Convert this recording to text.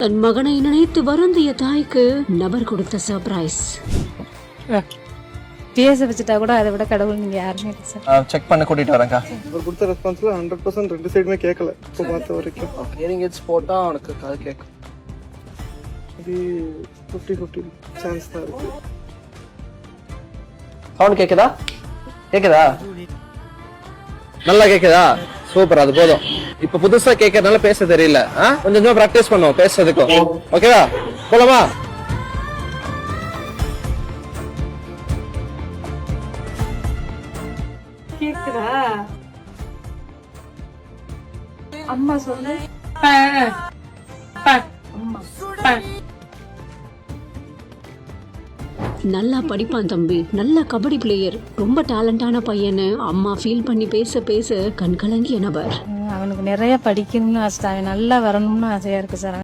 தன் மகனை நினைத்து வருந்திய தாய்க்கு நபர் கொடுத்த சர்ப்ரைஸ். பேச வச்சுட்டா கூட அதை விட கடவுள் நீங்க யாருமே இல்லை சார். செக் பண்ண கூட்டிட்டு வரேன்க்கா. அவர் கொடுத்த ரெஸ்பான்ஸ்ல 100% ரெண்டு சைடுமே கேட்கல இப்போ பார்த்த வரைக்கும். ஹியரிங் எய்ட்ஸ் போட்டா அவனுக்கு காது கேட்கும். அது 50-50 சான்ஸ் தான் இருக்கு. சவுண்ட் கேக்குதா? கேக்குதா? நல்லா கேக்குதா? சூப்பர், அது போதும். இப்ப புதுசா கேட்கறதுனால பேச தெரியல. கொஞ்சம் கொஞ்சம் பிராக்டிஸ் பண்ணுவோம் பேசுறதுக்கும். ஓகேவா? போலாமா? கேக்குதா? அம்மா சொல்லு. நல்லா படிப்பான் தம்பி, நல்ல கபடி பிளேயர், ரொம்ப டேலண்டான பையன்னு அம்மா ஃபீல் பண்ணி பேச பேச கண்கலங்கிய நபர். அவனுக்கு நிறைய படிக்கணும்னு ஆசை, அவன் நல்லா வரணும்னு ஆசையா இருக்கு சார்.